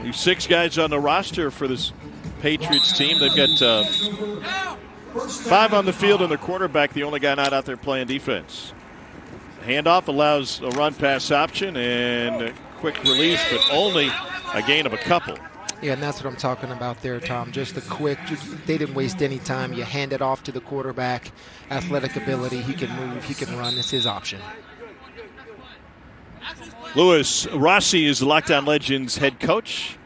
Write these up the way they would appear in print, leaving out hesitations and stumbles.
There's 6 guys on the roster for this Patriots team. They've got 5 on the field, and their quarterback, the only guy not out there playing defense. Handoff allows a run-pass option and a quick release, but only a gain of a couple. Yeah, and that's what I'm talking about there, Tom. Just the quick, they didn't waste any time. You hand it off to the quarterback. Athletic ability, he can move, he can run. It's his option. Louis Rossi is the Lockdown Legends head coach.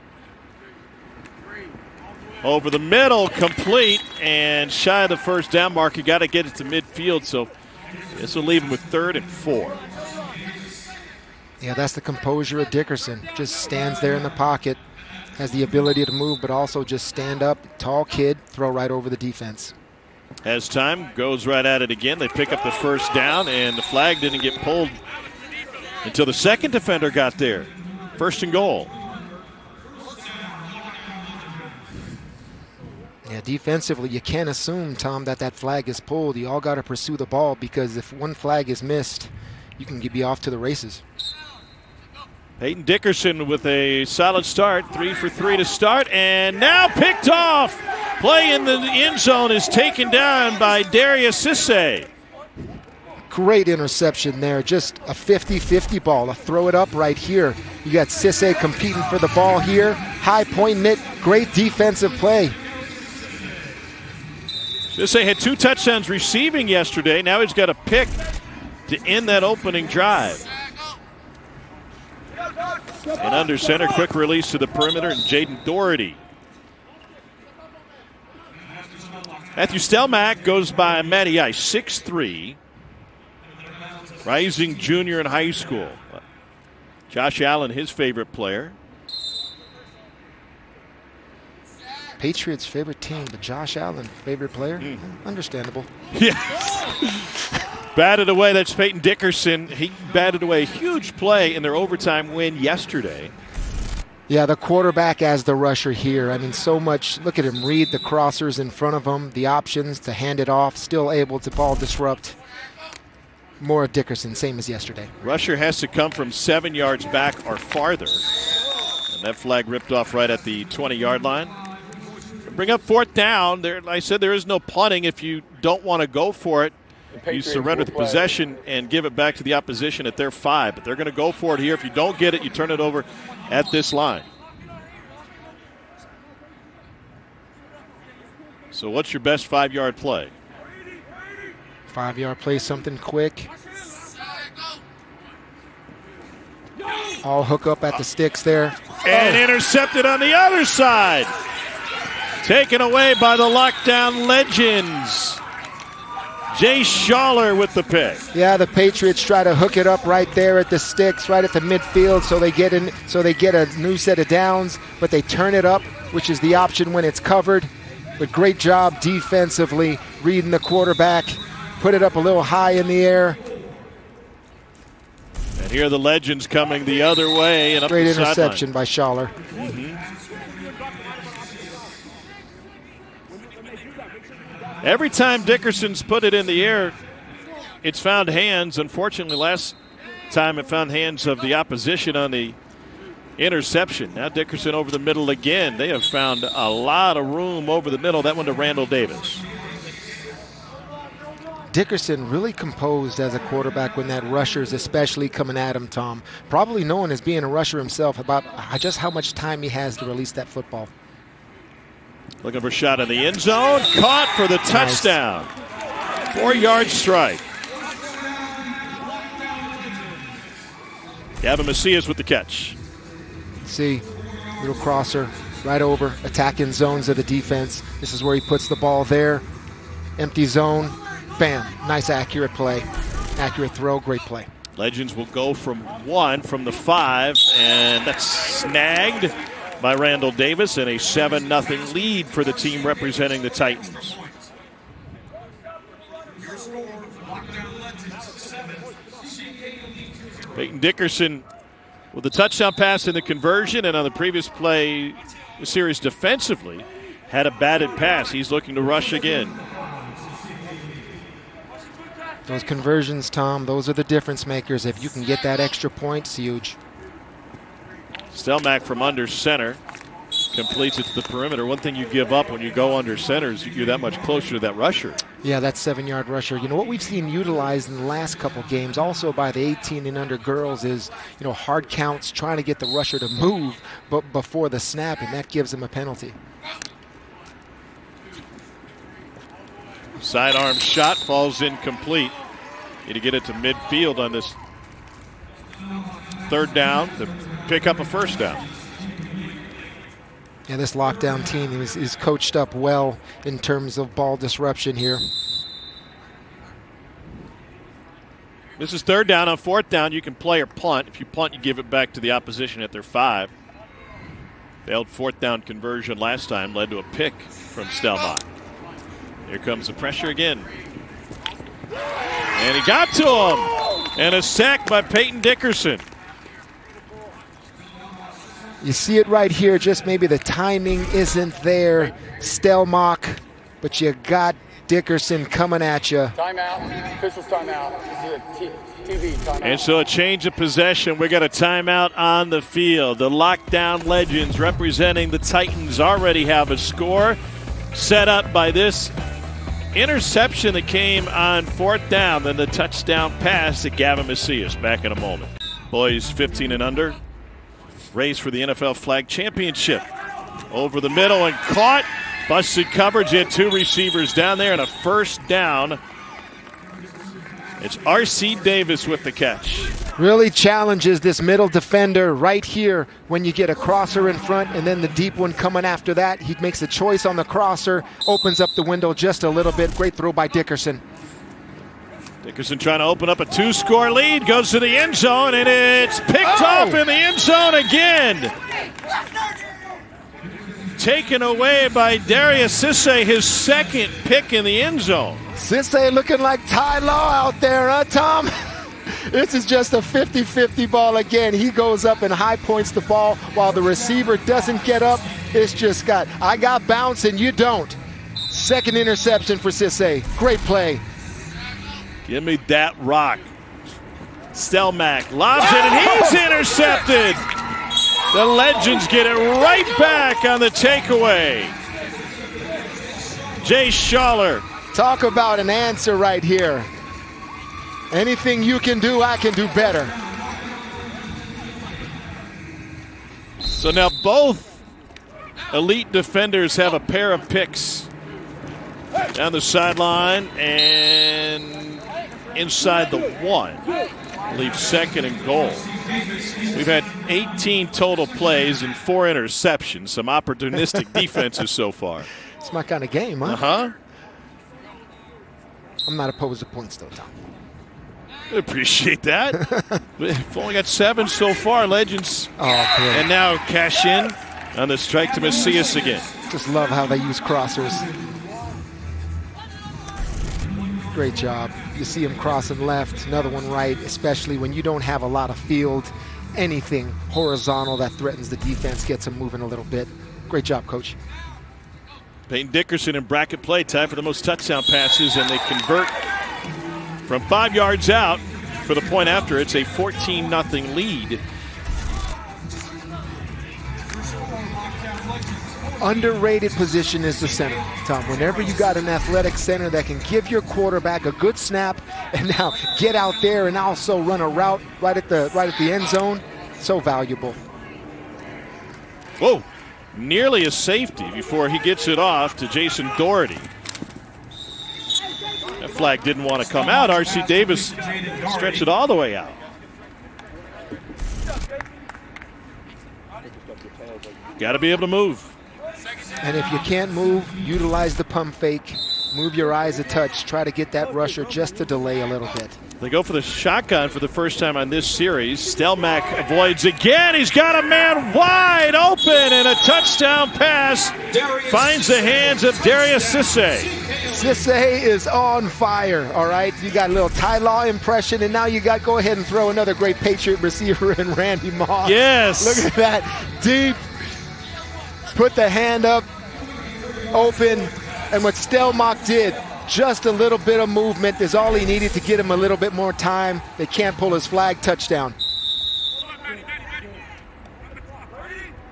Over the middle, complete, and shy of the first down mark. You got to get it to midfield, so this will leave him with 3rd and 4. Yeah, that's the composure of Dickerson. Just stands there in the pocket, has the ability to move, but also just stand up, tall kid, throw right over the defense. As time goes right at it again, they pick up the first down, and the flag didn't get pulled until the second defender got there. 1st and goal. Yeah, defensively, you can't assume, Tom, that flag is pulled. You all got to pursue the ball, because if one flag is missed, you can be off to the races. Peyton Dickerson with a solid start, 3 for 3 to start, and now picked off. Play in the end zone is taken down by Darius Sisse. Great interception there, just a 50-50 ball, a throw it up right here. You got Sisse competing for the ball here, high pointing it, great defensive play. Sisse had 2 touchdowns receiving yesterday. Now he's got a pick to end that opening drive. And under center, quick release to the perimeter, and Jaden Doherty. Matthew Stelmack goes by Matty Ice, 6'3", rising junior in high school. Josh Allen, his favorite player. Patriots' favorite team, but Josh Allen, favorite player? Understandable. Yeah. Batted away, that's Peyton Dickerson. He batted away a huge play in their overtime win yesterday. Yeah, the quarterback as the rusher here. I mean, so much. Look at him read the crossers in front of him, the options to hand it off, still able to ball disrupt. More of Dickerson, same as yesterday. Rusher has to come from 7 yards back or farther. And that flag ripped off right at the 20-yard line. Bring up 4th down. There, like I said, there is no punting. If you don't want to go for it, you surrender the possession and give it back to the opposition at their 5. But they're going to go for it here. If you don't get it, you turn it over at this line. So what's your best 5-yard play? 5-yard play, something quick. All hook up at the sticks there. And intercepted on the other side. Taken away by the Lockdown Legends. Jay Schaller with the pick. Yeah, the Patriots try to hook it up right there at the sticks, right at the midfield, so they get in, so they get a new set of downs, but they turn it up, which is the option when it's covered. But great job defensively, reading the quarterback, put it up a little high in the air. And here are the Legends coming the other way. And up great the interception by Schaller. Every time Dickerson's put it in the air, it's found hands. Unfortunately, last time it found hands of the opposition on the interception. Now Dickerson over the middle again. They have found a lot of room over the middle. That one to Randall Davis. Dickerson really composed as a quarterback when that rusher's especially coming at him, Tom. Probably known as being a rusher himself about just how much time he has to release that football. Looking for a shot in the end zone. Caught for the touchdown. Nice. 4-yard strike. Gavin Macias with the catch. See, little crosser right over, attacking zones of the defense. This is where he puts the ball there. Empty zone. Bam. Nice accurate play. Accurate throw. Great play. Legends will go from 1 from the 5, and that's snagged by Randall Davis, and a 7-0 lead for the team representing the Titans. Peyton Dickerson with the touchdown pass in the conversion, and on the previous play, the series defensively, had a batted pass. He's looking to rush again. Those conversions, Tom, those are the difference makers. If you can get that extra point, it's huge. Stelmach from under center completes it to the perimeter. One thing you give up when you go under center is you're that much closer to that rusher. Yeah, that 7-yard rusher. You know, what we've seen utilized in the last couple games also by the 18 and under girls is, you know, hard counts, trying to get the rusher to move but before the snap, and that gives them a penalty. Sidearm shot falls incomplete. Need to get it to midfield on this third down to pick up a first down. Yeah, this lockdown team is coached up well in terms of ball disruption here. This is third down. On fourth down, you can play or punt. If you punt, you give it back to the opposition at their 5. Failed fourth down conversion last time, led to a pick from Stelmach. Here comes the pressure again. And he got to him. And a sack by Peyton Dickerson. You see it right here, just maybe the timing isn't there. Stelmach, but you got Dickerson coming at you. Timeout. Officials timeout. This is a TV timeout. And so a change of possession. We got a timeout on the field. The Lockdown Legends representing the Titans already have a score set up by this interception that came on fourth down, then the touchdown pass to Gavin Macias. Back in a moment. Boys 15 and under race for the NFL Flag Championship. Over the middle and caught. Busted coverage. He had 2 receivers down there and a first down. It's R.C. Davis with the catch. Really challenges this middle defender right here when you get a crosser in front and then the deep one coming after that. He makes a choice on the crosser, opens up the window just a little bit. Great throw by Dickerson. Dickerson trying to open up a 2-score lead, goes to the end zone, and it's picked off in the end zone again. Taken away by Darius Cisse, his second pick in the end zone. Cisse looking like Ty Law out there, huh, Tom? This is just a 50-50 ball again. He goes up and high points the ball while the receiver doesn't get up. It's just I got bounce and you don't. Second interception for Cisse. Great play. Give me that rock. Stelmach lobs it, and he's intercepted. The Legends get it right back on the takeaway. Jay Schaller. Talk about an answer right here. Anything you can do, I can do better. So now both elite defenders have a pair of picks down the sideline and inside the 1. Leaves second and goal. We've had 18 total plays and 4 interceptions. Some opportunistic defenses so far. It's my kind of game, huh? Uh-huh. I'm not opposed to points, though, Tom. I appreciate that. We've only got 7 so far, Legends. Oh, good. And now cash in on the strike to Macias again. Just love how they use crossers. Great job. You see him crossing left, another one right, especially when you don't have a lot of field. Anything horizontal that threatens the defense gets him moving a little bit. Great job, Coach. Peyton Dickerson in bracket play, time for the most touchdown passes, and they convert from 5 yards out for the point after. It's a 14-0 lead. Underrated position is the center, Tom. Whenever you got an athletic center that can give your quarterback a good snap and now get out there and also run a route right at the end zone, so valuable. Whoa, nearly a safety before he gets it off to Jason Doherty. That flag didn't want to come out. R.C. Davis stretched it all the way out. Got to be able to move. And if you can't move, utilize the pump fake. Move your eyes a touch. Try to get that rusher just to delay a little bit. They go for the shotgun for the first time on this series. Stelmach avoids again. He's got a man wide open, and a touchdown pass finds the hands of Darius Cisse. Cisse is on fire, all right? You got a little Ty Law impression, and now you got go ahead and throw another great Patriot receiver in Randy Moss. Yes. Look at that. Deep. Put the hand up, open, and what Stelmach did, just a little bit of movement is all he needed to get him a little bit more time. They can't pull his flag. Touchdown.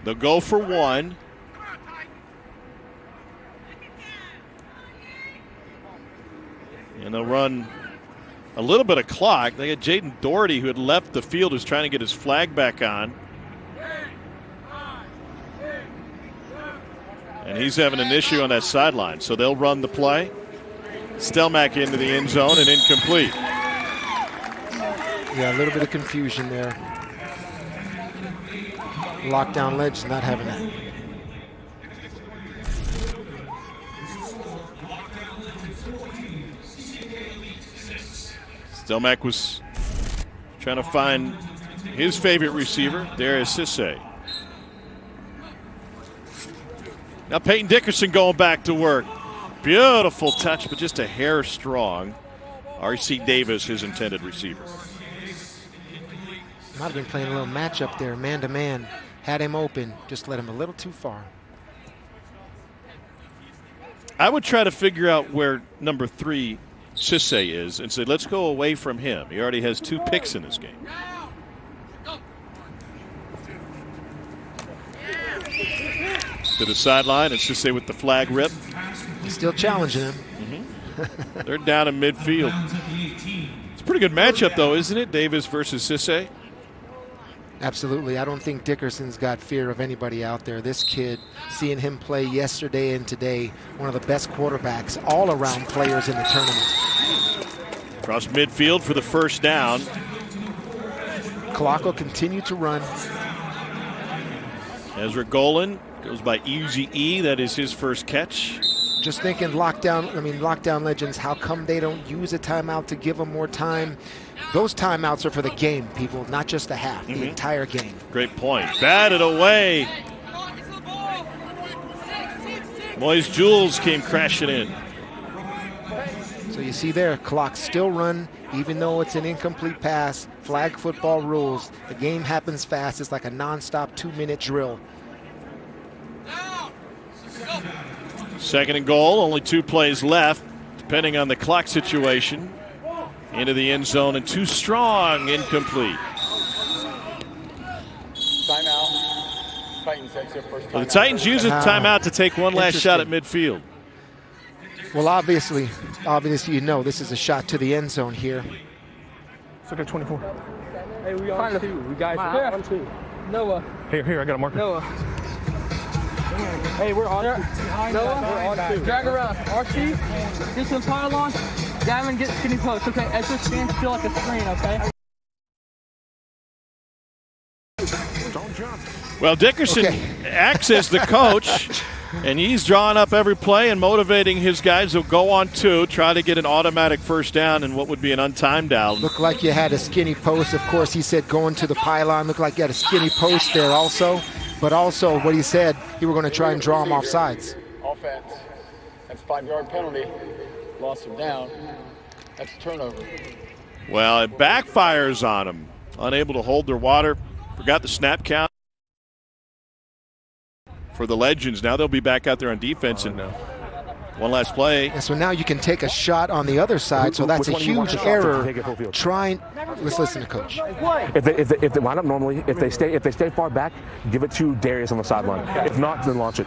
They'll go for one. And they'll run a little bit of clock. They had Jaden Doherty, who had left the field, who's trying to get his flag back on. And he's having an issue on that sideline. So they'll run the play. Stelmach into the end zone and incomplete. Yeah, a little bit of confusion there. Lockdown Ledge not having that. Stelmach was trying to find his favorite receiver, Darius Cisse. Now Peyton Dickerson going back to work. Beautiful touch, but just a hair strong. R.C. Davis, his intended receiver. Might have been playing a little matchup there, man-to-man. Had him open, just let him a little too far. I would try to figure out where number 3, Cisse, is and say, let's go away from him. He already has 2 picks in this game. To the sideline, and Cisse with the flag rip. He's still challenging him. They're down in midfield. It's a pretty good matchup, though, isn't it? Davis versus Cisse. Absolutely. I don't think Dickerson's got fear of anybody out there. This kid, seeing him play yesterday and today, one of the best quarterbacks, all-around players in the tournament. Across midfield for the first down. Clock will continue to run. Ezra Golan goes by Easy E. That is his first catch. Just thinking lockdown legends, how come they don't use a timeout to give them more time? Those timeouts are for the game, people, not just the half, the entire game. Great point. Batted away. Moise Jules came crashing in. So you see there, clock still run, even though it's an incomplete pass. Flag football rules. The game happens fast. It's like a nonstop 2-minute drill. Second and goal, only 2 plays left, depending on the clock situation. Into the end zone and too strong, incomplete. Timeout. Titans exit first timeout. Well, the Titans use a timeout to take one last shot at midfield. Well, obviously, you know this is a shot to the end zone here. Let's look at 24. Hey, we on 2. We guys are on 2. Noah. Here, I got a marker. Noah. Hey, we're on. Noah, we're on 2. Drag around. RC, get some pylon. Gavin, get skinny post. Okay, Ezra, stand still at the screen, okay? Well, Dickerson acts as the coach, and he's drawing up every play and motivating his guys to go on 2, try to get an automatic first down and what would be an untimed down. Looked like you had a skinny post. Of course, he said going to the pylon. Looked like you had a skinny post there also. But also what he said, you were going to try and draw him off sides. Offense. That's 5-yard penalty. Loss of down. That's a turnover. Well, it backfires on them. Unable to hold their water. Forgot the snap count for the Legends. Now they'll be back out there on defense. And one last play. And so now you can take a shot on the other side. So that's a huge error. Let's listen to Coach. If they line up normally, if they stay far back, give it to Darius on the sideline. If not, then launch it.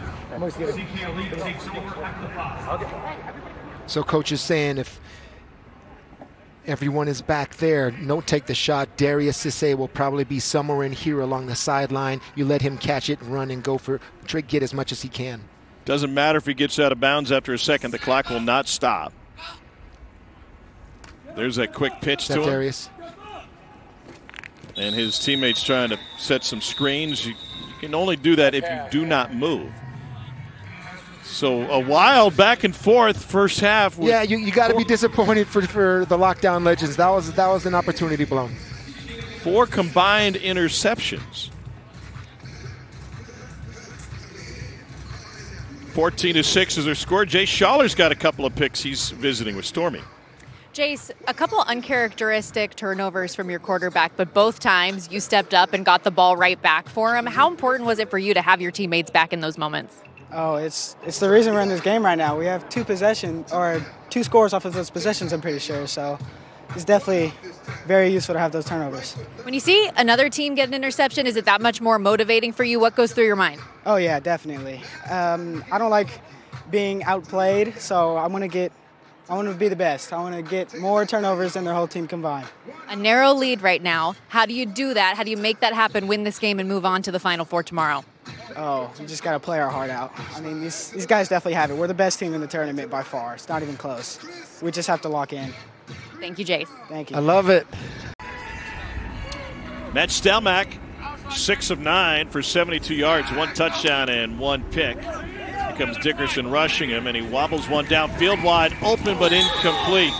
So Coach is saying if everyone is back there, don't take the shot. Darius Cisse will probably be somewhere in here along the sideline. You let him catch it and run and go for get as much as he can. Doesn't matter if he gets out of bounds after a second. The clock will not stop. There's a quick pitch to him. Darius. And his teammates trying to set some screens. You can only do that if you do not move. So a wild back and forth first half. Yeah, you got to be disappointed for the Lockdown Legends. That was an opportunity blown. 4 combined interceptions. 14-6 is their score. Jay Schaller's got a couple of picks. He's visiting with Stormy. Jace, a couple uncharacteristic turnovers from your quarterback, but both times you stepped up and got the ball right back for him. How important was it for you to have your teammates back in those moments? Oh, it's the reason we're in this game right now. We have 2 scores off of those possessions, I'm pretty sure. So it's definitely very useful to have those turnovers. When you see another team get an interception, is it that much more motivating for you? What goes through your mind? Oh yeah, definitely. I don't like being outplayed, so I want to be the best. I want to get more turnovers than their whole team combined. A narrow lead right now. How do you do that? How do you make that happen, win this game, and move on to the Final Four tomorrow? Oh, we just got to play our heart out. I mean, these guys definitely have it. We're the best team in the tournament by far. It's not even close. We just have to lock in. Thank you, Jace. Thank you. I love it. Matt Stelmach, 6 of 9 for 72 yards, 1 touchdown and 1 pick. Here comes Dickerson rushing him, and he wobbles one downfield wide open but incomplete.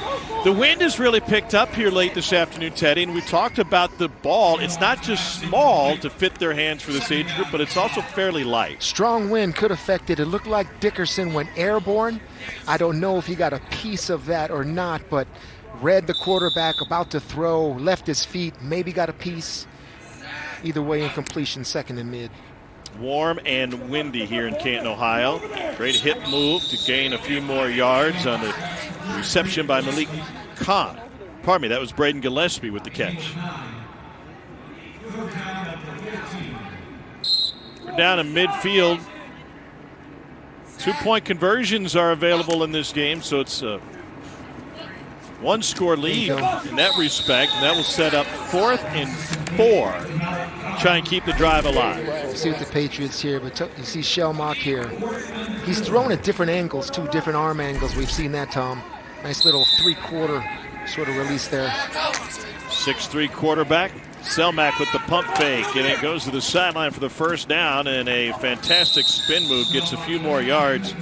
The wind has really picked up here late this afternoon, Teddy, and we talked about the ball. It's not just small to fit their hands for this age group, but it's also fairly light. Strong wind could affect it. It looked like Dickerson went airborne. I don't know if he got a piece of that or not, but read the quarterback about to throw, left his feet, maybe got a piece. Either way, incompletion, second and mid. Warm and windy here in Canton, Ohio. Great hip move to gain a few more yards on the reception by Malik Khan. Pardon me, that was Braden Gillespie with the catch. We're down in midfield. 2-point conversions are available in this game, so it's a one-score lead in that respect, and that will set up 4th and 4. Try and keep the drive alive. You see with the Patriots here, but you see Stelmach here. He's thrown at different angles, 2 different arm angles. We've seen that, Tom. Nice little 3-quarter sort of release there. 6'3" quarterback. Stelmach with the pump fake, and it goes to the sideline for the first down, and a fantastic spin move gets a few more yards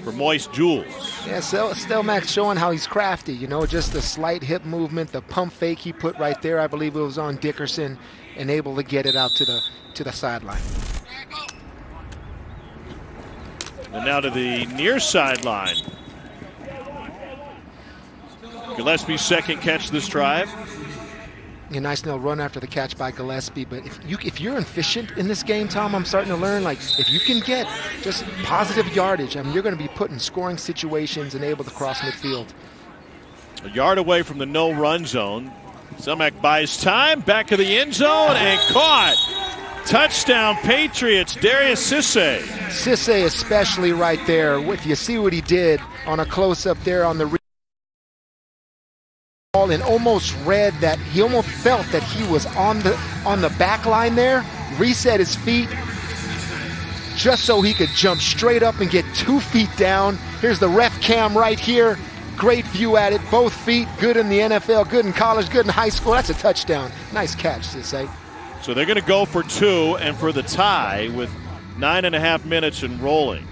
for Moist Jules. Yeah, Stelmach showing how he's crafty, you know, just the slight hip movement, the pump fake he put right there, I believe it was on Dickerson, and able to get it out to the sideline. And now to the near sideline. Gillespie's second catch this drive. A nice little run after the catch by Gillespie, but if you're efficient in this game, Tom, I'm starting to learn, like, if you can get just positive yardage, I mean, you're going to be put in scoring situations and able to cross midfield. A yard away from the no-run zone. Stelmach buys time, back of the end zone, and caught. Touchdown Patriots, Darius Cisse. Cisse especially right there. If you see what he did on a close-up there on the and almost read that, he almost felt that he was on the back line there, reset his feet just so he could jump straight up and get 2 feet down. Here's the ref cam right here. Great view at it, both feet, good in the NFL, good in college, good in high school. That's a touchdown. Nice catch, Cisse. So they're going to go for 2 and for the tie with 9.5 minutes and rolling.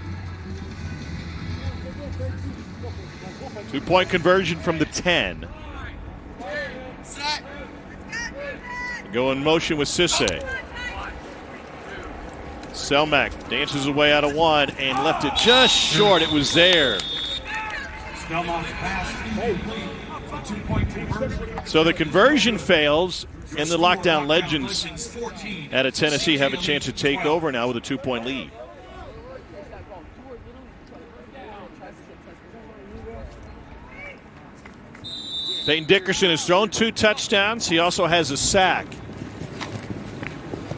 2-point conversion from the 10. Go in motion with Cisse. Stelmach dances away out of 1 and left it just short. It was there. So the conversion fails, and the lockdown legends out of Tennessee have a chance to take over now with a 2-point lead. Peyton Dickerson has thrown 2 touchdowns. He also has a sack.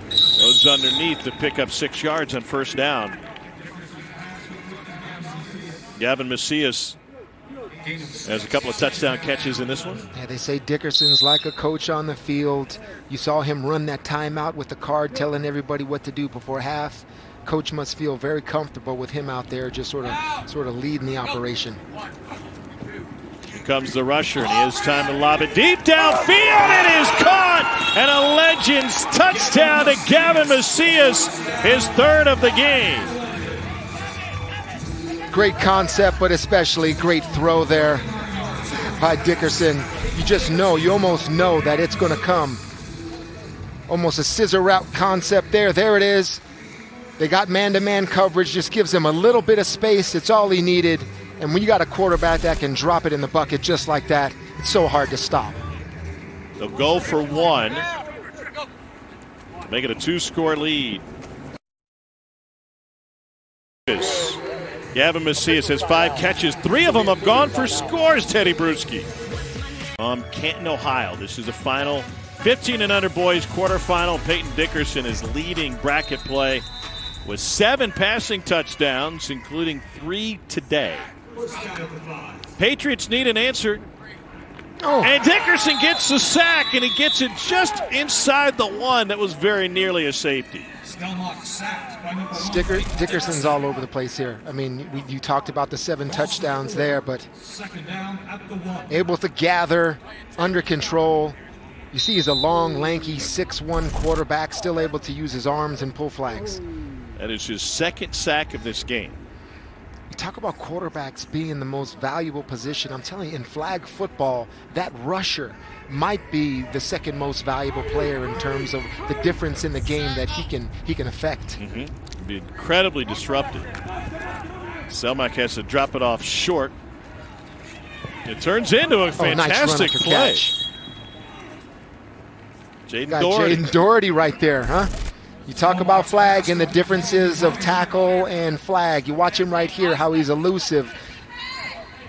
Goes underneath to pick up 6 yards on first down. Gavin Macias has a couple of touchdown catches in this one. Yeah, they say Dickerson's like a coach on the field. You saw him run that timeout with the card telling everybody what to do before half. Coach must feel very comfortable with him out there just sort of leading the operation. Here comes the rusher, and he has time to lob it deep downfield. It is caught, and a Legends touchdown to Gavin Macias, his 3rd of the game. Great concept, but especially great throw there by Dickerson. You just know, you almost know that it's going to come. Almost a scissor route concept there. There it is. They got man-to-man coverage, just gives him a little bit of space. It's all he needed. And when you got a quarterback that can drop it in the bucket just like that, it's so hard to stop. They'll go for 1. Make it a 2-score lead. Gavin Macias has 5 catches. 3 of them have gone for scores, Teddy Bruschi. Canton, Ohio. This is the final 15 and under boys quarterfinal. Peyton Dickerson is leading bracket play with 7 passing touchdowns, including 3 today. Patriots need an answer. Oh. And Dickerson gets the sack, and he gets it just inside the one. That was very nearly a safety. Dickerson's all over the place here. I mean, you talked about the 7 touchdowns there, but able to gather, under control. You see he's a long, lanky, 6'1" quarterback, still able to use his arms and pull flags. That is his 2nd sack of this game. You talk about quarterbacks being in the most valuable position. I'm telling you, in flag football, that rusher might be the 2nd most valuable player in terms of the difference in the game that he can affect. Be incredibly disruptive. Selmack has to drop it off short. It turns into a fantastic nice play. Catch. Jaden Doherty right there, huh? You talk about flag and the differences of tackle and flag. You watch him right here, how he's elusive.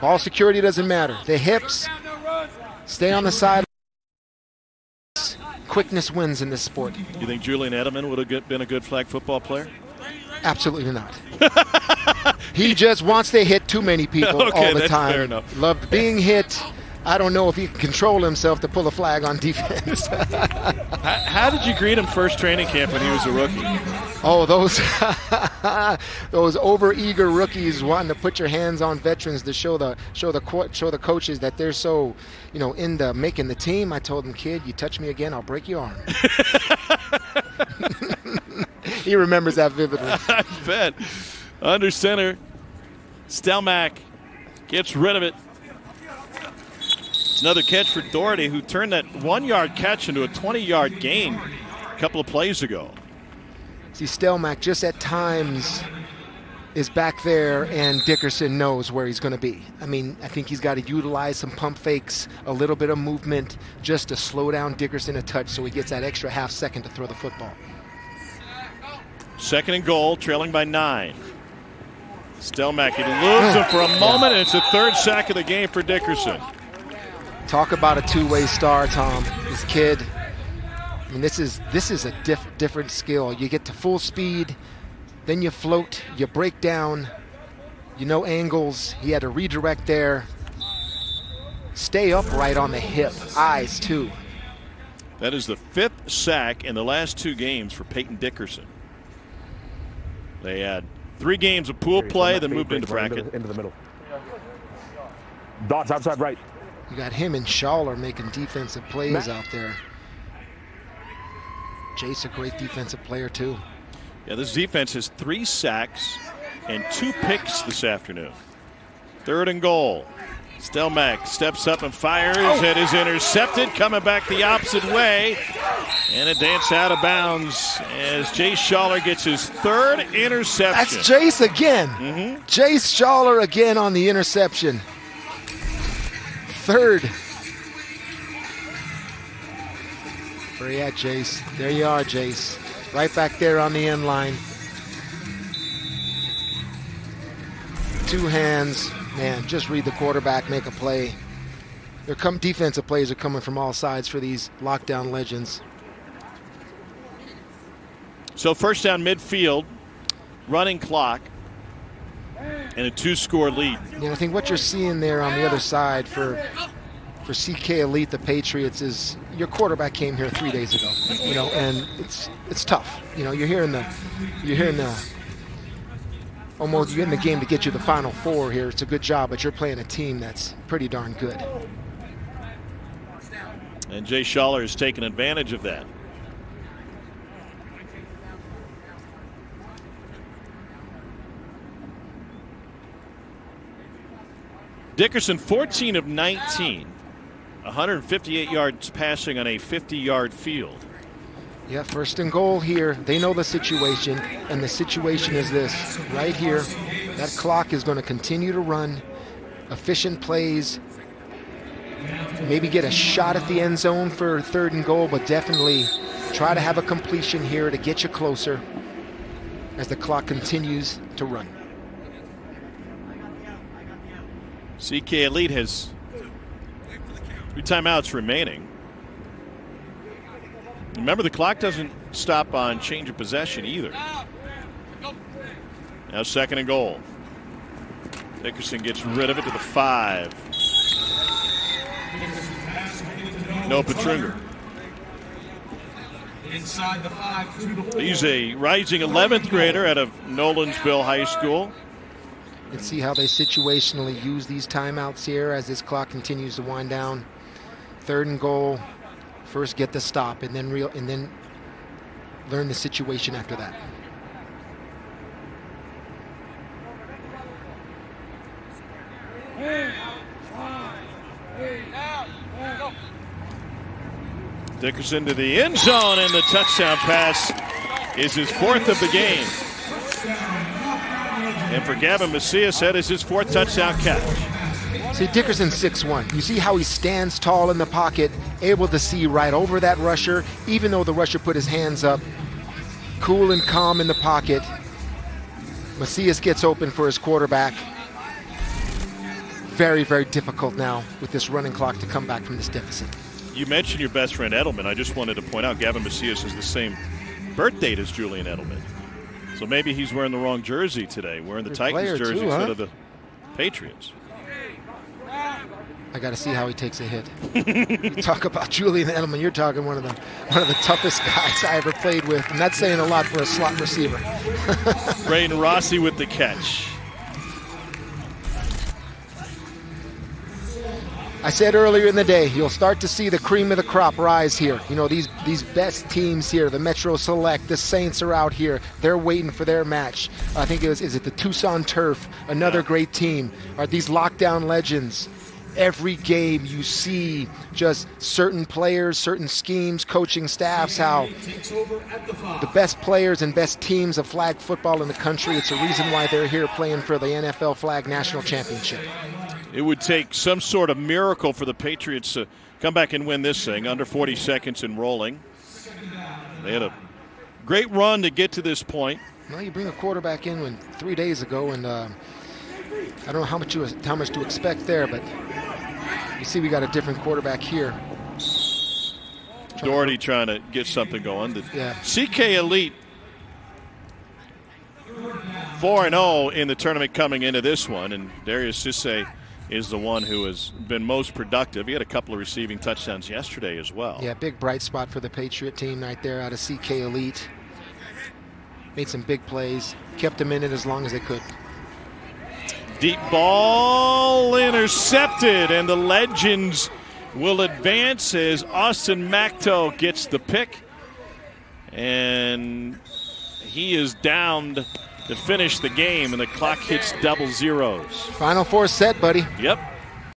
Ball security doesn't matter. The hips, stay on the side. Quickness wins in this sport. You think Julian Edelman would have been a good flag football player? Absolutely not. He just wants to hit too many people all the time. Fair enough. Loved being hit. I don't know if he can control himself to pull a flag on defense. How did you greet him first training camp when he was a rookie? Oh, those over-eager rookies wanting to put your hands on veterans to show the coaches that they're so, into making the team. I told him, kid, you touch me again, I'll break your arm. He remembers that vividly. I bet. Under center, Stelmack gets rid of it. Another catch for Doherty, who turned that 1-yard catch into a 20-yard gain a couple of plays ago. See, Stelmack just at times is back there, and Dickerson knows where he's going to be. I mean, I think he's got to utilize some pump fakes, a little bit of movement, just to slow down Dickerson a touch so he gets that extra half second to throw the football. 2nd and goal, trailing by 9. Stelmack eludes him for a moment, and it's the 3rd sack of the game for Dickerson. Talk about a two-way star, Tom. This kid, I mean, this is a different skill. You get to full speed, then you float, you break down, angles. He had to redirect there. Stay upright on the hip, eyes too. That is the 5th sack in the last 2 games for Peyton Dickerson. They had 3 games of pool play, then moved into bracket. Into the middle. Dots outside right. You got him and Schaller making defensive plays out there. Jace, a great defensive player too. Yeah, this defense has 3 sacks and 2 picks this afternoon. 3rd and goal. Stelmack steps up and fires. It is intercepted, coming back the opposite way. And a dance out of bounds as Jace Schaller gets his 3rd interception. That's Jace again. Jace Schaller again on the interception. 3rd. Where you at, Jace? There you are, Jace. Right back there on the end line. 2 hands. Man, just read the quarterback, make a play. Defensive plays are coming from all sides for these lockdown legends. So 1st down midfield, running clock, and a 2-score lead. Yeah, I think what you're seeing there on the other side for CK Elite, the Patriots, is your quarterback came here 3 days ago, and it's tough. You're here in the almost you're in the game to get you the Final Four here. It's a good job, but you're playing a team that's pretty darn good. And Jace Schaller has taken advantage of that. Dickerson 14 of 19, 158 yards passing on a 50-yard field. Yeah, 1st and goal here. They know the situation, and the situation is this. Right here, that clock is going to continue to run. Efficient plays. Maybe get a shot at the end zone for 3rd and goal, but definitely try to have a completion here to get you closer as the clock continues to run. CK Elite has 3 timeouts remaining. Remember, the clock doesn't stop on change of possession either. Now 2nd and goal. Dickerson gets rid of it to the 5. No Petringer. Inside the 5 to the 4. He's a rising 11th grader out of Nolensville High School. Let's see how they situationally use these timeouts here as this clock continues to wind down. 3rd and goal. First get the stop and then learn the situation after that. Dickerson to the end zone, and the touchdown pass is his 4th of the game. And for Gavin Macias, that is his 4th touchdown catch. See, Dickerson's 6'1". You see how he stands tall in the pocket, able to see right over that rusher, even though the rusher put his hands up. Cool and calm in the pocket. Macias gets open for his quarterback. Very, very difficult now with this running clock to come back from this deficit. You mentioned your best friend Edelman. I just wanted to point out Gavin Macias has the same birth date as Julian Edelman. So maybe he's wearing the wrong jersey today, wearing the Titans jersey too, instead of the Patriots. I got to see how he takes a hit. You talk about Julian Edelman, you're talking one of the toughest guys I ever played with, and that's saying a lot for a slot receiver. Braden Rossi with the catch. I said earlier in the day, you'll start to see the cream of the crop rise here. You know, these best teams here, the Metro Select, the Saints are out here. They're waiting for their match. I think is it the Tucson Turf, another great team. Are these lockdown legends? Every game you see just certain players, certain schemes, coaching staffs, how the best players and best teams of flag football in the country, it's a reason why they're here playing for the NFL Flag National Championship. It would take some sort of miracle for the Patriots to come back and win this thing. Under 40 seconds and rolling. They had a great run to get to this point. Well, you bring a quarterback in 3 days ago, and I don't know how much to expect there, but you see we got a different quarterback here. Doherty trying to get something going. Yeah. CK Elite 4-0 in the tournament coming into this one, and Darius Sisse is the one who has been most productive. He had a couple of receiving touchdowns yesterday as well. Yeah, big bright spot for the Patriot team right there out of CK Elite. Made some big plays, kept them in it as long as they could. Deep ball intercepted, and the Legends will advance as Austin Macto gets the pick. And he is downed to finish the game, and the clock hits double zeros. Final 4 set, buddy. Yep.